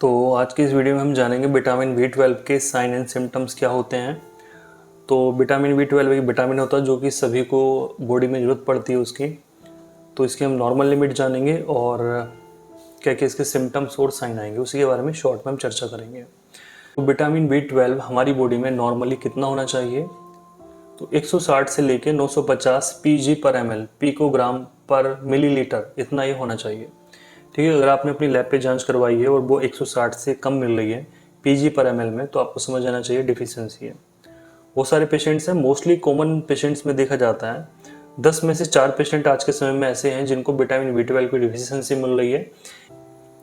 तो आज की इस वीडियो में हम जानेंगे विटामिन B12 के साइन एंड सिम्टम्स क्या होते हैं। तो विटामिन B12 एक विटामिन होता है जो कि सभी को बॉडी में ज़रूरत पड़ती है उसकी। तो इसकी हम नॉर्मल लिमिट जानेंगे और क्या क्या इसके सिम्टम्स और साइन आएंगे उसी के बारे में शॉर्ट में हम चर्चा करेंगे। तो विटामिन B12 हमारी बॉडी में नॉर्मली कितना होना चाहिए? तो 160 से लेके 950 pg पर ml पिकोग्राम पर मिलीलीटर इतना ये होना चाहिए। ठीक है, अगर आपने अपनी लैब पे जांच करवाई है और वो 160 से कम मिल रही है pg पर ml में, तो आपको समझ आना चाहिए डिफिशियंसी है। वो सारे पेशेंट्स हैं, मोस्टली कॉमन पेशेंट्स में देखा जाता है 10 में से 4 पेशेंट आज के समय में ऐसे हैं जिनको विटामिन B12 की डिफिशियंसी मिल रही है।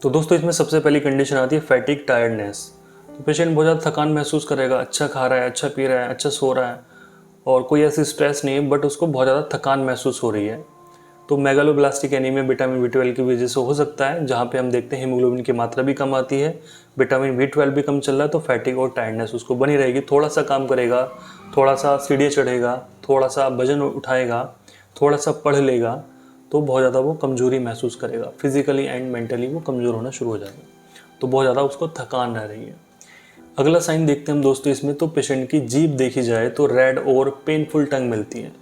तो दोस्तों इसमें सबसे पहली कंडीशन आती है फैटिक टायर्डनेस। तो पेशेंट बहुत ज़्यादा थकान महसूस करेगा, अच्छा खा रहा है, अच्छा पी रहा है, अच्छा सो रहा है और कोई ऐसी स्ट्रेस नहीं है, बट उसको बहुत ज़्यादा थकान महसूस हो रही है। तो मेगालोब्लास्टिक एनीमिया विटामिन B12 की वजह से हो सकता है, जहाँ पे हम देखते हैं हीमोग्लोबिन की मात्रा भी कम आती है, विटामिन B12 भी कम चल रहा है, तो फैटिक और टायर्डनेस उसको बनी रहेगी। थोड़ा सा काम करेगा, थोड़ा सा सीढ़ियाँ चढ़ेगा, थोड़ा सा वजन उठाएगा, थोड़ा सा पढ़ लेगा, तो बहुत ज़्यादा वो कमजोरी महसूस करेगा, फिजिकली एंड मेंटली वो कमज़ोर होना शुरू हो जाएगा। तो बहुत ज़्यादा उसको थकान रह रही है। अगला साइन देखते हैं हम दोस्तों इसमें, तो पेशेंट की जीभ देखी जाए तो रेड और पेनफुल टंग मिलती है,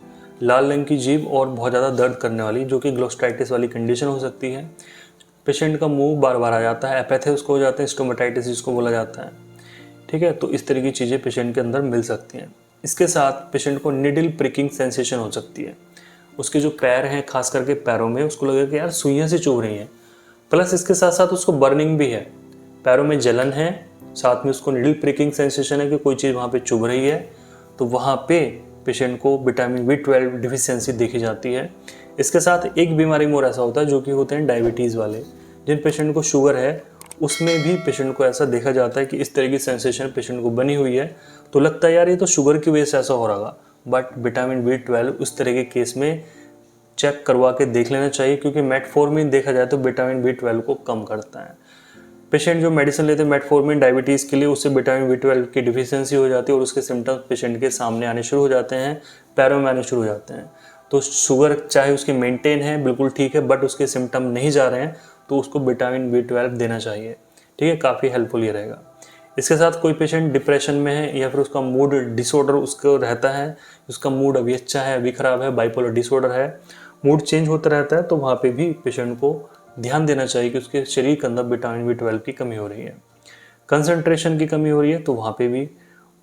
लाल रंग की जीभ और बहुत ज़्यादा दर्द करने वाली, जो कि ग्लोस्टाइटिस वाली कंडीशन हो सकती है। पेशेंट का मुंह बार बार आ जाता है, एपेथे उसको हो जाते हैं, स्टोमेटाइटिस जिसको बोला जाता है। ठीक है, तो इस तरह की चीज़ें पेशेंट के अंदर मिल सकती हैं। इसके साथ पेशेंट को निडल प्रिकिंग सेंसेशन हो सकती है। उसके जो पैर हैं, खास करके पैरों में उसको लगेगा कि यार सुइयाँ से चुभ रही हैं। प्लस इसके साथ साथ उसको बर्निंग भी है, पैरों में जलन है, साथ में उसको निडल प्रिकिंग सेंसेशन है कि कोई चीज़ वहाँ पे चुभ रही है। तो वहाँ पे पेशेंट को विटामिन B12 डिफिशियंसी देखी जाती है। इसके साथ एक बीमारी में और ऐसा होता है जो कि होते हैं डायबिटीज़ वाले, जिन पेशेंट को शुगर है उसमें भी पेशेंट को ऐसा देखा जाता है कि इस तरह की सेंसेशन पेशेंट को बनी हुई है। तो लगता है यार ये तो शुगर की वजह से ऐसा हो रहा, बट विटामिन B12 उस तरह के केस में चेक करवा के देख लेना चाहिए, क्योंकि मेटफॉर्मिन देखा जाए तो विटामिन B12 को कम करता है। पेशेंट जो मेडिसिन लेते हैं मेटफॉर्मिन डायबिटीज़ के लिए, उससे विटामिन B12 की डिफिशियंसी हो जाती है और उसके सिम्टम्स पेशेंट के सामने आने शुरू हो जाते हैं, पैरों में आने शुरू हो जाते हैं। तो शुगर चाहे उसकी मेंटेन है, बिल्कुल ठीक है, बट उसके सिम्टम नहीं जा रहे हैं, तो उसको विटामिन B12 देना चाहिए। ठीक है, काफ़ी हेल्पफुल ये रहेगा। इसके साथ कोई पेशेंट डिप्रेशन में है या फिर उसका मूड डिसऑर्डर उसको रहता है, उसका मूड अभी अच्छा है अभी ख़राब है, बाइपोलर डिसऑर्डर है, मूड चेंज होता रहता है, तो वहाँ पे भी पेशेंट को ध्यान देना चाहिए कि उसके शरीर के अंदर विटामिन B12 की कमी हो रही है। कंसंट्रेशन की कमी हो रही है तो वहाँ पे भी।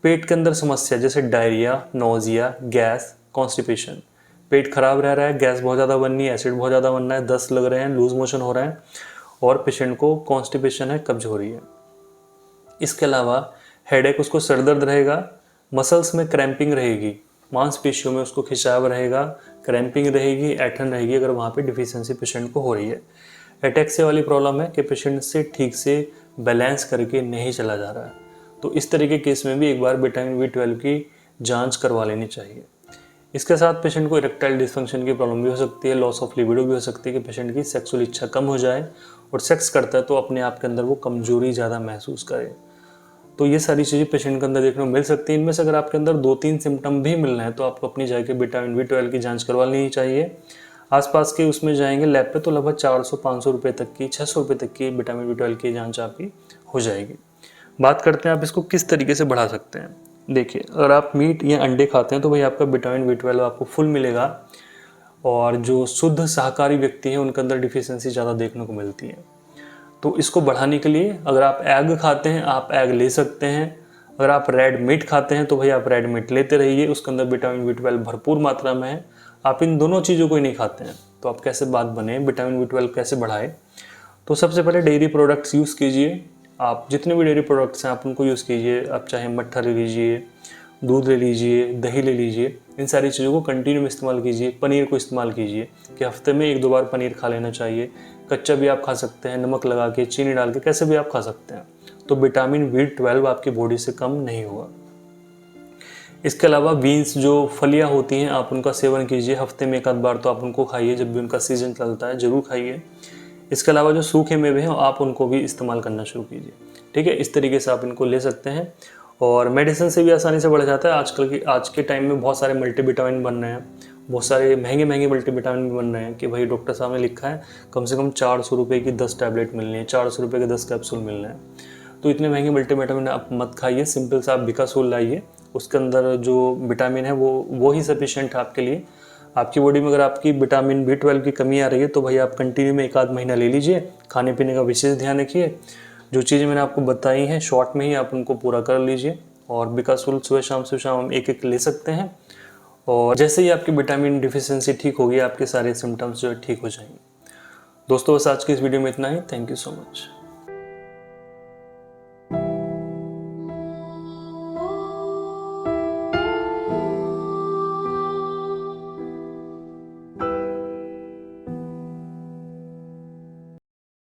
पेट के अंदर समस्या जैसे डायरिया, नोजिया, गैस, कॉन्स्टिपेशन, पेट खराब रह रहा है, गैस बहुत ज़्यादा बननी है, एसिड बहुत ज़्यादा बनना है, दस्त लग रहे हैं, लूज मोशन हो रहा है और पेशेंट को कॉन्स्टिपेशन है, कब्ज हो रही है। इसके अलावा हेडेक, उसको सर दर्द रहेगा, मसल्स में क्रैम्पिंग रहेगी, मांसपेशियों में उसको खिंचाव रहेगा, क्रैम्पिंग रहेगी, ऐठन रहेगी, अगर वहाँ पे डिफिशियंसी पेशेंट को हो रही है। एटेक्सिया वाली प्रॉब्लम है कि पेशेंट से ठीक से बैलेंस करके नहीं चला जा रहा है, तो इस तरह के केस में भी एक बार विटामिन B12 की जांच करवा लेनी चाहिए। इसके साथ पेशेंट को इरेक्टाइल डिस्फंक्शन की प्रॉब्लम भी हो सकती है, लॉस ऑफ लिबिडो भी हो सकती है कि पेशेंट की सेक्सुअल इच्छा कम हो जाए और सेक्स करता है तो अपने आप के अंदर वो कमजोरी ज़्यादा महसूस करे। तो ये सारी चीज़ें पेशेंट के अंदर देखने को मिल सकती हैं। इनमें से अगर आपके अंदर 2-3 सिम्टम भी मिल रहे हैं तो आपको अपनी जाके विटामिन B12 की जांच करवा लेनी चाहिए। आसपास के उसमें जाएंगे लैब पे तो लगभग 400-500 रुपये तक की, 600 रुपये तक की विटामिन B12 की जांच आपकी हो जाएगी। बात करते हैं आप इसको किस तरीके से बढ़ा सकते हैं। देखिए, अगर आप मीट या अंडे खाते हैं तो भाई आपका विटामिन B12 आपको फुल मिलेगा, और जो शुद्ध शाकाहारी व्यक्ति हैं उनके अंदर डिफिशियंसी ज़्यादा देखने को मिलती है। तो इसको बढ़ाने के लिए अगर आप एग खाते हैं आप एग ले सकते हैं, अगर आप रेड मीट खाते हैं तो भाई आप रेड मीट लेते रहिए, उसके अंदर विटामिन B12 भरपूर मात्रा में है। आप इन दोनों चीज़ों को ही नहीं खाते हैं तो आप कैसे बात बने, विटामिन B12 कैसे बढ़ाए? तो सबसे पहले डेयरी प्रोडक्ट्स यूज़ कीजिए। आप जितने भी डेयरी प्रोडक्ट्स हैं आप उनको यूज़ कीजिए। आप चाहे मट्ठा ले लीजिए, दूध ले लीजिए, दही ले लीजिए, इन सारी चीज़ों को कंटिन्यू में इस्तेमाल कीजिए। पनीर को इस्तेमाल कीजिए कि हफ्ते में 1-2 बार पनीर खा लेना चाहिए। कच्चा भी आप खा सकते हैं, नमक लगा के, चीनी डाल के, कैसे भी आप खा सकते हैं। तो विटामिन B12 आपकी बॉडी से कम नहीं होगा। इसके अलावा बीन्स जो फलियां होती हैं आप उनका सेवन कीजिए, हफ्ते में 1 आध बार तो आप उनको खाइए, जब भी उनका सीजन चलता है ज़रूर खाइए। इसके अलावा जो सूखे मेवे हैं आप उनको भी इस्तेमाल करना शुरू कीजिए। ठीक है, इस तरीके से आप इनको ले सकते हैं और मेडिसिन से भी आसानी से बढ़ जाता है। आज के टाइम में बहुत सारे मल्टीविटामिन बन रहे हैं, बहुत सारे महंगे महंगे मल्टीविटामिन भी बन रहे हैं कि भाई डॉक्टर साहब ने लिखा है कम से कम 400 रुपये की 10 टैबलेट मिलनी है, 400 रुपये के 10 कैप्सूल मिलना है। तो इतने महंगे मल्टीविटामिन आप मत खाइए, सिंपल सा आप बिकासूल लाइए, उसके अंदर जो विटामिन है वो ही सफिशिएंट है आपके लिए। आपकी बॉडी में अगर आपकी विटामिन B12 की कमी आ रही है तो भाई आप कंटिन्यू में 1 आध महीना ले लीजिए। खाने पीने का विशेष ध्यान रखिए, जो चीज़ें मैंने आपको बताई हैं शॉर्ट में ही आप उनको पूरा कर लीजिए। और बिकासूल सुबह शाम हम एक ले सकते हैं, और जैसे ही आपकी विटामिन डिफिशियंसी ठीक होगी आपके सारे सिम्टम्स जो है ठीक हो जाएंगे। दोस्तों बस आज की इस वीडियो में इतना ही। Thank you so much.